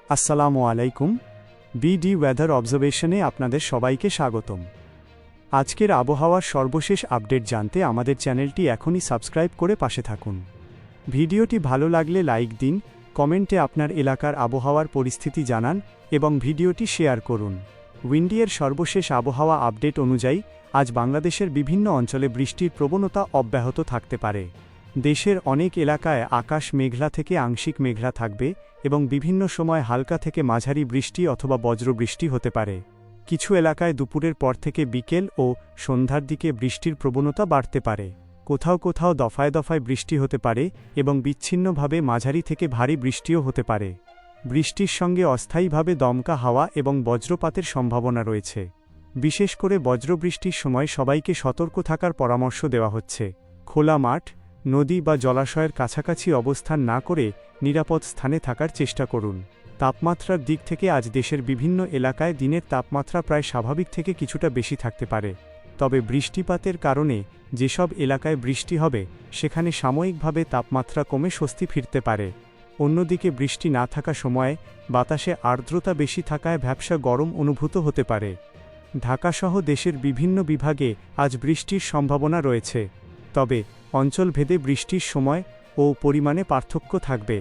আসসালামু আলাইকুম। BD weather অবজারভেশনে আপনাদের সবাইকে স্বাগতম। আজকের আবহাওয়ার সর্বশেষ আপডেট জানতে আমাদের চ্যানেলটি এখনই সাবস্ক্রাইব করে পাশে থাকুন। ভিডিওটি ভালো লাগলে লাইক দিন, কমেন্টে আপনার এলাকার আবহাওয়ার পরিস্থিতি জানান এবং ভিডিওটি শেয়ার করুন। উইন্ডিয়ের সর্বশেষ আবহাওয়া আপডেট অনুযায়ী আজ বাংলাদেশের বিভিন্ন অঞ্চলে বৃষ্টির প্রবণতা অব্যাহত থাকতে পারে। দেশের অনেক এলাকায় আকাশ মেঘলা থেকে আংশিক মেঘলা থাকবে এবং বিভিন্ন সময় হালকা থেকে মাঝারি বৃষ্টি অথবা বজ্রবৃষ্টি হতে পারে। কিছু এলাকায় দুপুরের পর থেকে বিকেল ও সন্ধ্যার দিকে বৃষ্টির প্রবণতা বাড়তে পারে। কোথাও কোথাও দফায় দফায় বৃষ্টি হতে পারে এবং বিচ্ছিন্নভাবে মাঝারি থেকে ভারী বৃষ্টিও হতে পারে। বৃষ্টির সঙ্গে অস্থায়ীভাবে দমকা হাওয়া এবং বজ্রপাতের সম্ভাবনা রয়েছে। বিশেষ করে বজ্রবৃষ্টির সময় সবাইকে সতর্ক থাকার পরামর্শ দেওয়া হচ্ছে। খোলা মাঠ, নদী বা জলাশয়ের কাছাকাছি অবস্থান না করে নিরাপদ স্থানে থাকার চেষ্টা করুন। তাপমাত্রার দিক থেকে আজ দেশের বিভিন্ন এলাকায় দিনের তাপমাত্রা প্রায় স্বাভাবিক থেকে কিছুটা বেশি থাকতে পারে। তবে বৃষ্টিপাতের কারণে যেসব এলাকায় বৃষ্টি হবে সেখানে সাময়িকভাবে তাপমাত্রা কমে স্বস্তি ফিরতে পারে। অন্যদিকে বৃষ্টি না থাকা সময়ে বাতাসে আর্দ্রতা বেশি থাকায় ভ্যাপসা গরম অনুভূত হতে পারে। ঢাকাসহ দেশের বিভিন্ন বিভাগে আজ বৃষ্টির সম্ভাবনা রয়েছে, তবে অঞ্চলভেদে বৃষ্টির সময় ও পরিমাণে পার্থক্য থাকবে।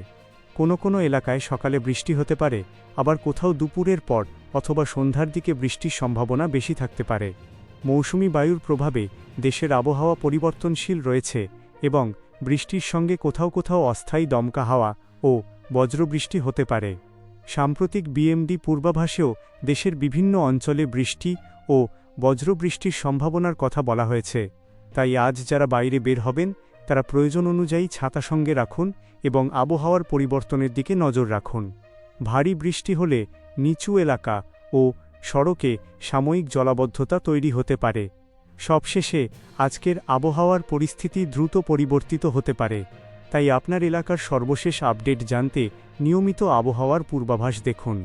কোনো এলাকায় সকালে বৃষ্টি হতে পারে, আবার কোথাও দুপুরের পর অথবা সন্ধ্যার দিকে বৃষ্টির সম্ভাবনা বেশি থাকতে পারে। মৌসুমি বায়ুর প্রভাবে দেশের আবহাওয়া পরিবর্তনশীল রয়েছে এবং বৃষ্টির সঙ্গে কোথাও কোথাও অস্থায়ী দমকা হাওয়া ও বজ্রবৃষ্টি হতে পারে। সাম্প্রতিক বিএমডি পূর্বাভাসেও দেশের বিভিন্ন অঞ্চলে বৃষ্টি ও বজ্রবৃষ্টির সম্ভাবনার কথা বলা হয়েছে। তাই আজ যারা বাইরে বের হবেন তারা প্রয়োজন অনুযায়ী ছাতা সঙ্গে রাখুন এবং আবহাওয়ার পরিবর্তনের দিকে নজর রাখুন। ভারী বৃষ্টি হলে নিচু এলাকা ও সড়কে সাময়িক জলাবদ্ধতা তৈরি হতে পারে। সবশেষে আজকের আবহাওয়ার পরিস্থিতি দ্রুত পরিবর্তিত হতে পারে, তাই আপনার এলাকার সর্বশেষ আপডেট জানতে নিয়মিত আবহাওয়ার পূর্বাভাস দেখুন।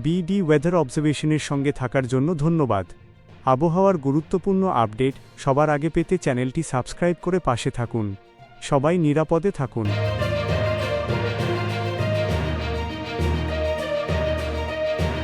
বিডি ওয়েদার অবজারভেশনের সঙ্গে থাকার জন্য ধন্যবাদ। আবহাওয়ার গুরুত্বপূর্ণ আপডেট সবার আগে পেতে চ্যানেলটি সাবস্ক্রাইব করে পাশে থাকুন। সবাই নিরাপদে থাকুন।